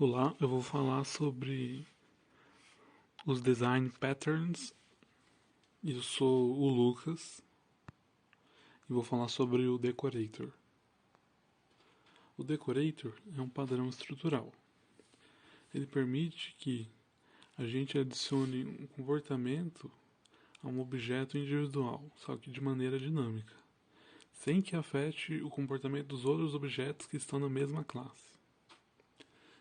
Olá, eu vou falar sobre os design patterns. Eu sou o Lucas e vou falar sobre o decorator. O decorator é um padrão estrutural. Ele permite que a gente adicione um comportamento a um objeto individual, só que de maneira dinâmica, sem que afete o comportamento dos outros objetos que estão na mesma classe.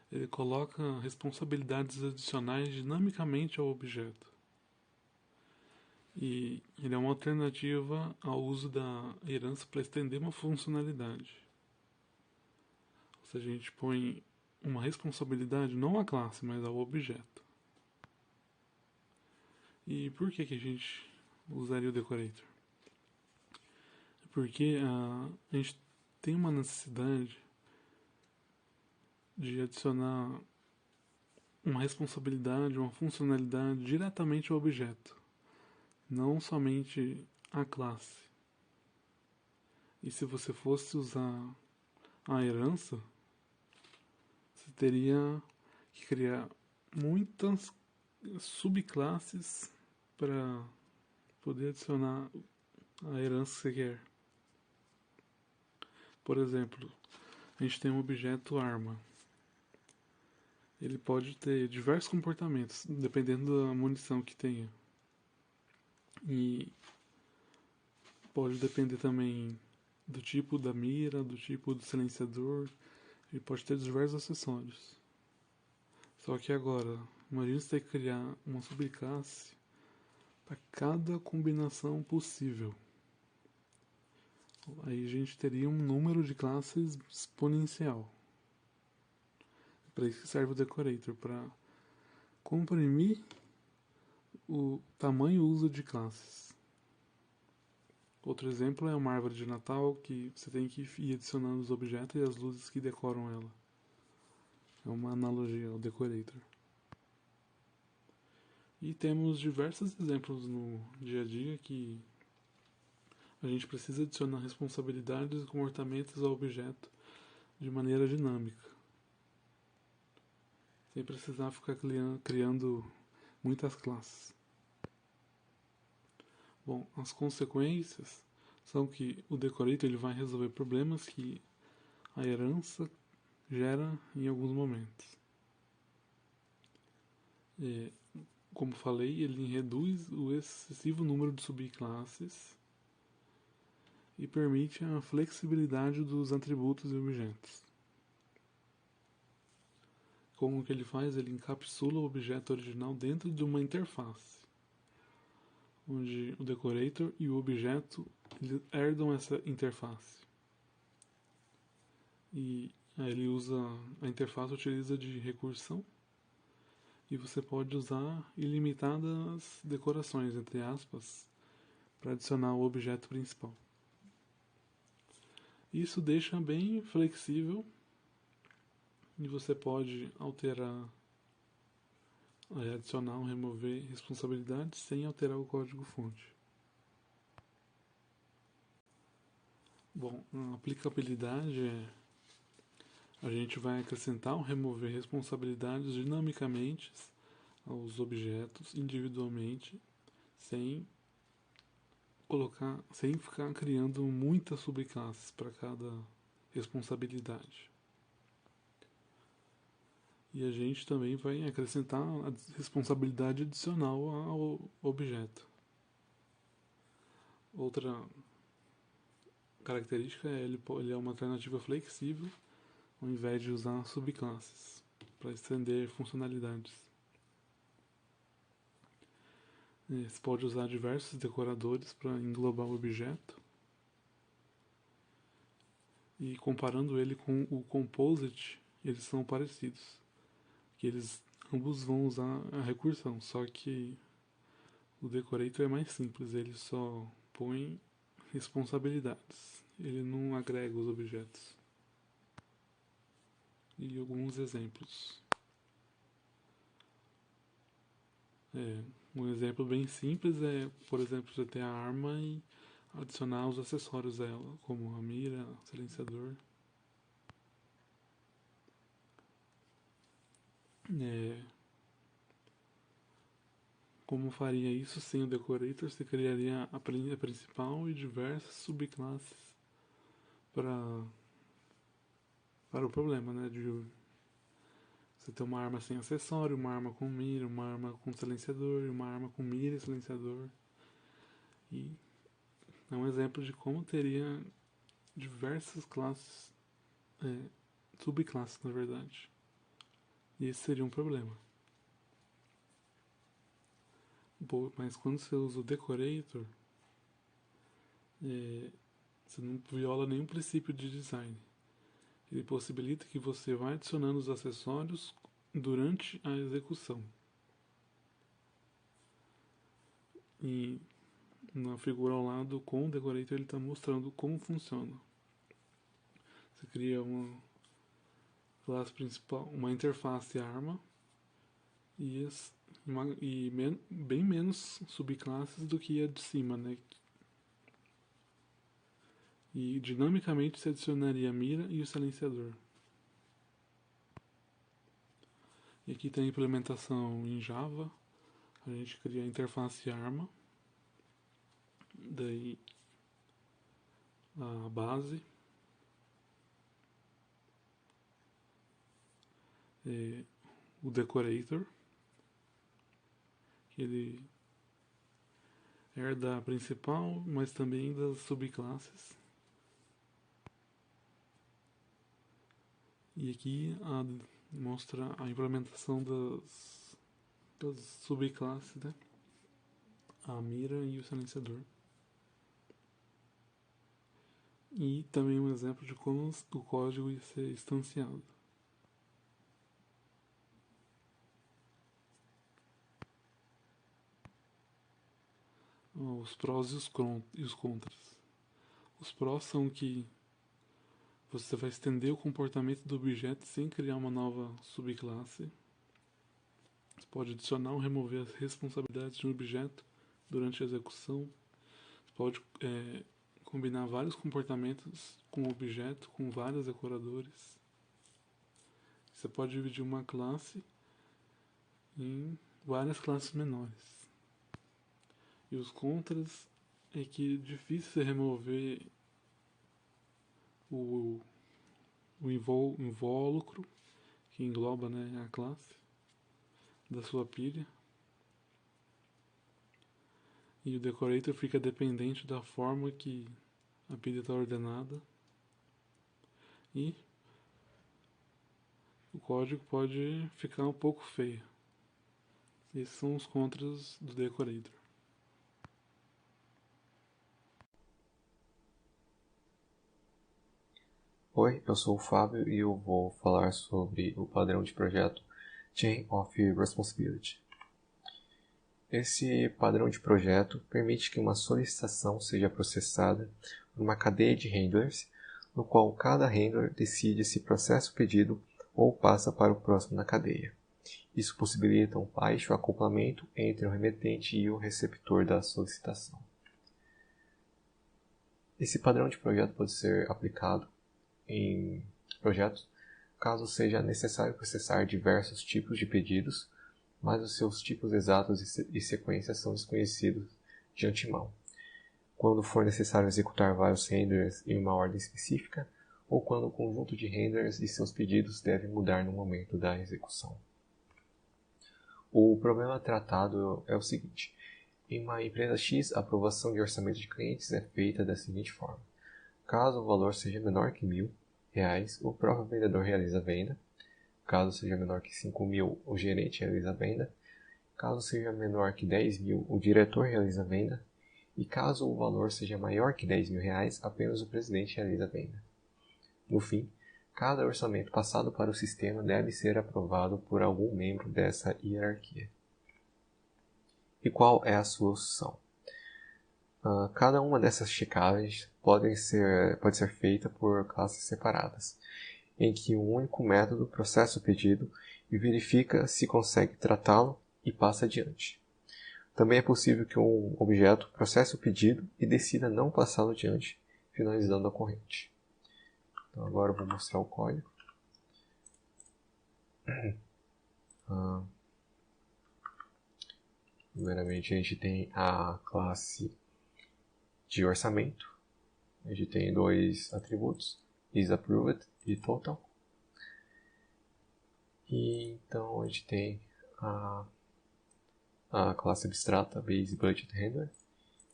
Ele coloca responsabilidades adicionais dinamicamente ao objeto. E ele é uma alternativa ao uso da herança para estender uma funcionalidade. Ou seja, a gente põe uma responsabilidade não à classe, mas ao objeto. E por que a gente usaria o decorator? Porque a gente tem uma necessidade de adicionar uma responsabilidade, uma funcionalidade diretamente ao objeto, não somente à classe. E se você fosse usar a herança, você teria que criar muitas subclasses para poder adicionar a herança que você quer. Por exemplo, a gente tem um objeto arma. Ele pode ter diversos comportamentos, dependendo da munição que tenha. E pode depender também do tipo da mira, do tipo do silenciador. Ele pode ter diversos acessórios. Só que agora, imagina você ter que criar uma subclasse para cada combinação possível. Aí a gente teria um número de classes exponencial. Para isso que serve o decorator, para comprimir o tamanho e uso de classes. Outro exemplo é uma árvore de Natal que você tem que ir adicionando os objetos e as luzes que decoram ela. É uma analogia ao decorator. E temos diversos exemplos no dia a dia que a gente precisa adicionar responsabilidades e comportamentos ao objeto de maneira dinâmica, sem precisar ficar criando muitas classes. Bom, as consequências são que o decorator ele vai resolver problemas que a herança gera em alguns momentos. É, como falei, ele reduz o excessivo número de subclasses e permite a flexibilidade dos atributos e objetos. Como que ele faz? Ele encapsula o objeto original dentro de uma interface, onde o decorator e o objeto herdam essa interface. E aí ele usa, a interface utiliza de recursão e você pode usar ilimitadas decorações, entre aspas, para adicionar o objeto principal. Isso deixa bem flexível e você pode alterar, adicionar ou remover responsabilidades sem alterar o código-fonte. Bom, a aplicabilidade é a gente vai acrescentar ou remover responsabilidades dinamicamente aos objetos individualmente, sem sem ficar criando muitas subclasses para cada responsabilidade. E a gente também vai acrescentar a responsabilidade adicional ao objeto. Outra característica é ele é uma alternativa flexível ao invés de usar subclasses para estender funcionalidades. Você pode usar diversos decoradores para englobar o objeto. E comparando ele com o Composite, eles são parecidos. Que eles ambos vão usar a recursão, só que o Decorator é mais simples, ele só põe responsabilidades. Ele não agrega os objetos. E alguns exemplos. Um exemplo bem simples é, por exemplo, você ter a arma e adicionar os acessórios dela, como a mira, silenciador. Como faria isso sem o decorator? Você criaria a principal e diversas subclasses para o problema, né? De você ter uma arma sem acessório, uma arma com mira, uma arma com silenciador, uma arma com mira e silenciador. E é um exemplo de como teria diversas classes, subclasses na verdade. E esse seria um problema. Mas quando você usa o decorator, você não viola nenhum princípio de design. Ele possibilita que você vá adicionando os acessórios durante a execução. E na figura ao lado, com o decorator, ele está mostrando como funciona. Você cria uma classe principal, uma interface arma e, bem menos subclasses do que a de cima, né? E dinamicamente se adicionaria a mira e o silenciador. E aqui tem a implementação em Java. A gente cria a interface arma, daí a base, o decorator, que ele herda a principal, mas também das subclasses. E aqui mostra a implementação das subclasses, né? A mira e o silenciador. E também um exemplo de como o código ia ser instanciado. Os prós e os contras. Os prós são que você vai estender o comportamento do objeto sem criar uma nova subclasse. Você pode adicionar ou remover as responsabilidades de um objeto durante a execução. Você pode combinar vários comportamentos com o objeto, com vários decoradores. Você pode dividir uma classe em várias classes menores. E os contras é que é difícil você remover o invólucro que engloba, né, a classe da sua pilha. E o decorator fica dependente da forma que a pilha está ordenada. E o código pode ficar um pouco feio. Esses são os contras do decorator. Oi, eu sou o Fábio e eu vou falar sobre o padrão de projeto Chain of Responsibility. Esse padrão de projeto permite que uma solicitação seja processada por uma cadeia de handlers, no qual cada handler decide se processa o pedido ou passa para o próximo na cadeia. Isso possibilita um baixo acoplamento entre o remetente e o receptor da solicitação. Esse padrão de projeto pode ser aplicado em projetos caso seja necessário processar diversos tipos de pedidos, mas os seus tipos exatos e sequências são desconhecidos de antemão. Quando for necessário executar vários handlers em uma ordem específica, ou quando o conjunto de handlers e seus pedidos deve mudar no momento da execução. O problema tratado é o seguinte: em uma empresa X, a aprovação de orçamento de clientes é feita da seguinte forma. Caso o valor seja menor que R$1.000, o próprio vendedor realiza a venda. Caso seja menor que 5.000, o gerente realiza a venda. Caso seja menor que 10.000, o diretor realiza a venda. E caso o valor seja maior que R$10.000, apenas o presidente realiza a venda. No fim, cada orçamento passado para o sistema deve ser aprovado por algum membro dessa hierarquia. E qual é a solução? Cada uma dessas checagens pode ser feita por classes separadas, em que um único método processa o pedido e verifica se consegue tratá-lo e passa adiante. Também é possível que um objeto processe o pedido e decida não passá-lo adiante, finalizando a corrente. Então agora eu vou mostrar o código. Primeiramente a gente tem a classe de orçamento. A gente tem dois atributos, isApproved e total. E então a gente tem a classe abstrata Base Budget Handler,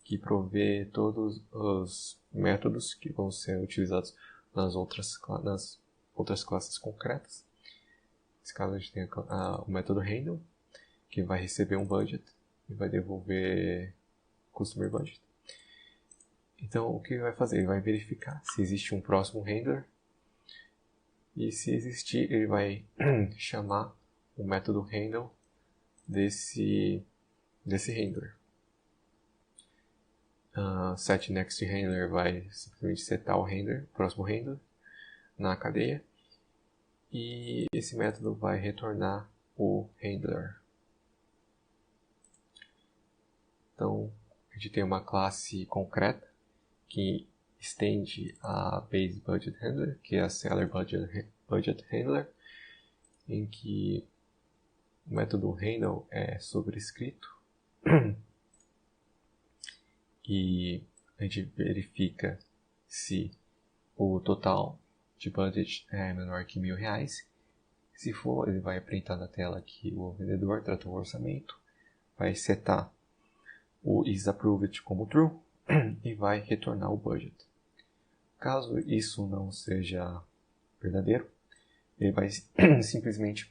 que provê todos os métodos que vão ser utilizados nas outras classes concretas. Nesse caso a gente tem o método Handle, que vai receber um budget e vai devolver Customer Budget. Então o que ele vai fazer? Ele vai verificar se existe um próximo handler, e se existir ele vai chamar o método Handle desse handler. SetNextHandler vai simplesmente setar o próximo handler na cadeia, e esse método vai retornar o handler. Então a gente tem uma classe concreta que estende a Base Budget Handler, que é a Seller Budget Handler, em que o método Handle é sobrescrito e a gente verifica se o total de budget é menor que R$1.000. Se for, ele vai printar na tela que o vendedor tratou o orçamento, vai setar o isApproved como true e vai retornar o budget. Caso isso não seja verdadeiro, ele vai simplesmente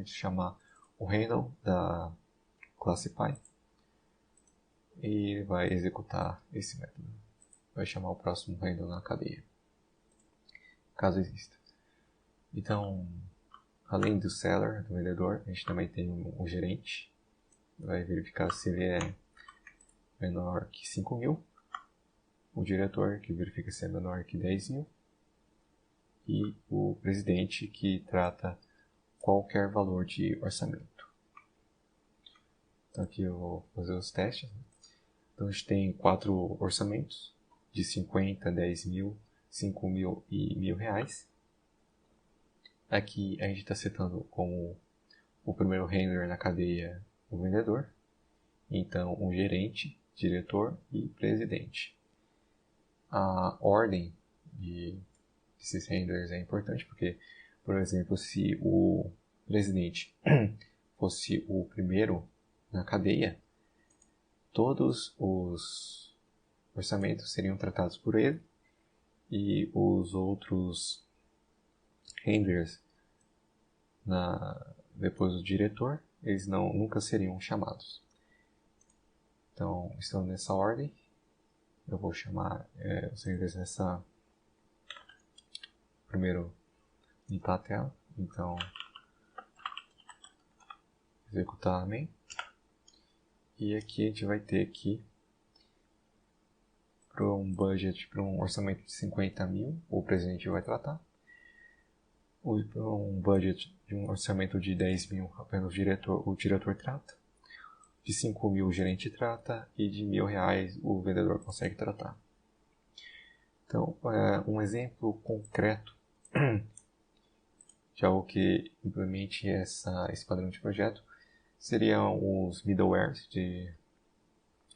chamar o handle da classe Py e ele vai executar esse método. Vai chamar o próximo handle na cadeia, caso exista. Então, além do seller, do vendedor, a gente também tem o gerente. Vai verificar se ele é menor que 5.000. O diretor, que verifica se é menor que 10.000. E o presidente, que trata qualquer valor de orçamento. Então aqui eu vou fazer os testes. Então a gente tem 4 orçamentos de 50, 10.000, 5.000 e R$1.000. Aqui a gente está setando como o primeiro handler na cadeia o vendedor, então um gerente, diretor e presidente. A ordem desses handlers é importante porque, por exemplo, se o presidente fosse o primeiro na cadeia, todos os orçamentos seriam tratados por ele e os outros handlers depois do diretor, eles nunca seriam chamados. Então, estão nessa ordem. Eu vou chamar os handlers nessa... Primeiro, limpar a tela. Então, executar amém. E aqui a gente vai ter aqui para um orçamento de 50.000, o presidente vai tratar. Um budget de um orçamento de 10.000, apenas o diretor trata. De 5.000 o gerente trata e de R$1.000 o vendedor consegue tratar. Então, um exemplo concreto de algo que implemente esse padrão de projeto seriam os middlewares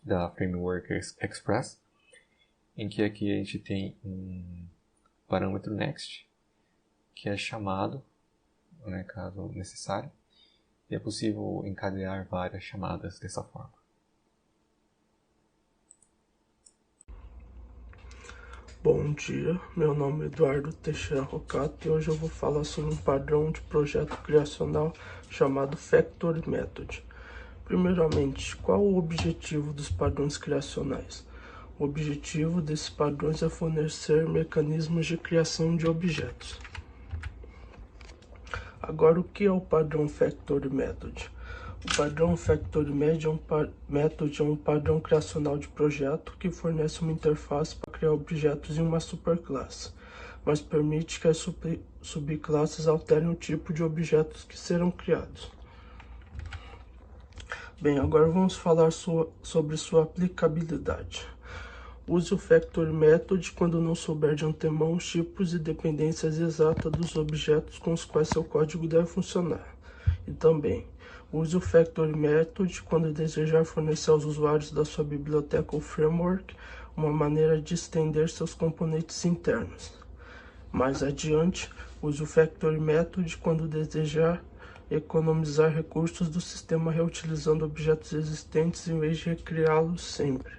da Framework Express, em que aqui a gente tem um parâmetro next, que é chamado, caso necessário, e é possível encadear várias chamadas dessa forma. Bom dia, meu nome é Eduardo Teixeira Rocato e hoje eu vou falar sobre um padrão de projeto criacional chamado Factory Method. Primeiramente, qual o objetivo dos padrões criacionais? O objetivo desses padrões é fornecer mecanismos de criação de objetos. Agora, o que é o padrão Factory Method? O padrão Factory Method é um padrão criacional de projeto que fornece uma interface para criar objetos em uma superclasse, mas permite que as subclasses alterem o tipo de objetos que serão criados. Bem, agora vamos falar sobre sua aplicabilidade. Use o Factory Method quando não souber de antemão os tipos e dependências exatas dos objetos com os quais seu código deve funcionar. E também, use o Factory Method quando desejar fornecer aos usuários da sua biblioteca ou framework uma maneira de estender seus componentes internos. Mais adiante, use o Factory Method quando desejar economizar recursos do sistema reutilizando objetos existentes em vez de recriá-los sempre.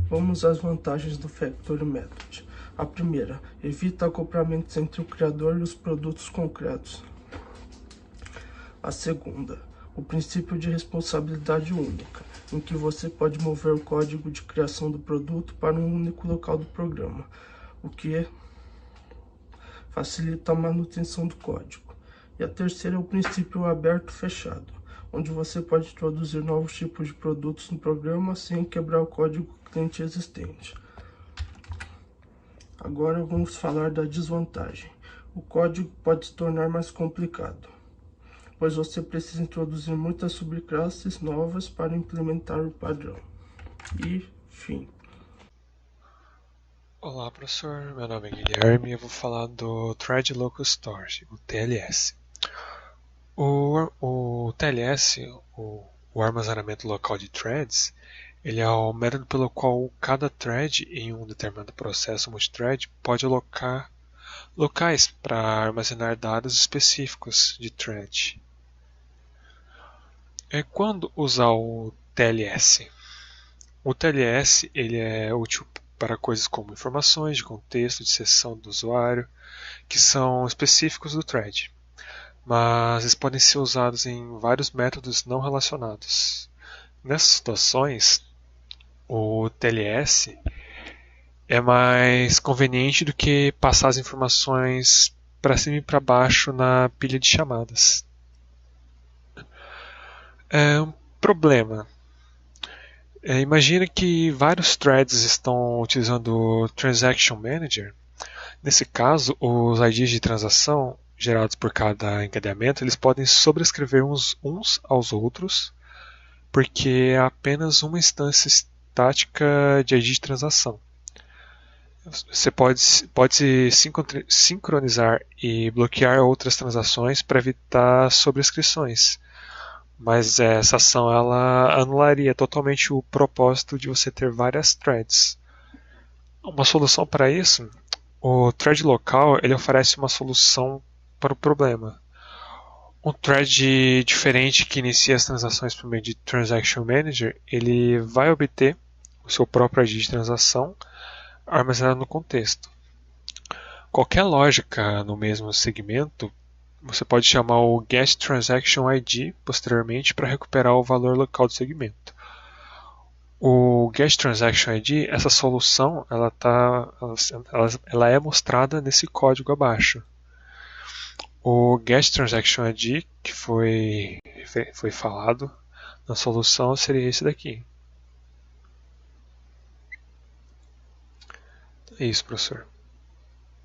Vamos às vantagens do Factory Method. A primeira, evita acoplamentos entre o criador e os produtos concretos. A segunda, o princípio de responsabilidade única, em que você pode mover o código de criação do produto para um único local do programa, o que facilita a manutenção do código. E a terceira é o princípio aberto-fechado, onde você pode introduzir novos tipos de produtos no programa sem quebrar o código cliente existente. Agora vamos falar da desvantagem. O código pode se tornar mais complicado, pois você precisa introduzir muitas subclasses novas para implementar o padrão. E fim. Olá, professor. Meu nome é Guilherme e eu vou falar do Thread Local Storage, o TLS. O TLS, o armazenamento local de threads, ele é o método pelo qual cada thread em um determinado processo multithread pode alocar locais para armazenar dados específicos de thread. Quando usar o TLS? O TLS ele é útil para coisas como informações de contexto de sessão do usuário, que são específicos do thread, mas eles podem ser usados em vários métodos não relacionados. Nessas situações, o TLS é mais conveniente do que passar as informações para cima e para baixo na pilha de chamadas. Um problema. Imagina que vários threads estão utilizando o Transaction Manager. Nesse caso, os IDs de transação gerados por cada encadeamento eles podem sobrescrever uns aos outros, porque é apenas uma instância estática de ID de transação. Você pode sincronizar e bloquear outras transações para evitar sobrescrições. Mas essa ação ela anularia totalmente o propósito de você ter várias threads. Uma solução para isso, o thread local ele oferece uma solução para o problema. Um thread diferente que inicia as transações por meio de Transaction Manager, ele vai obter o seu próprio ID de transação armazenado no contexto. Qualquer lógica no mesmo segmento você pode chamar o getTransactionID posteriormente para recuperar o valor local do segmento. O getTransactionID, essa solução, ela é mostrada nesse código abaixo. O getTransactionID que foi falado na solução seria esse daqui. É isso, professor.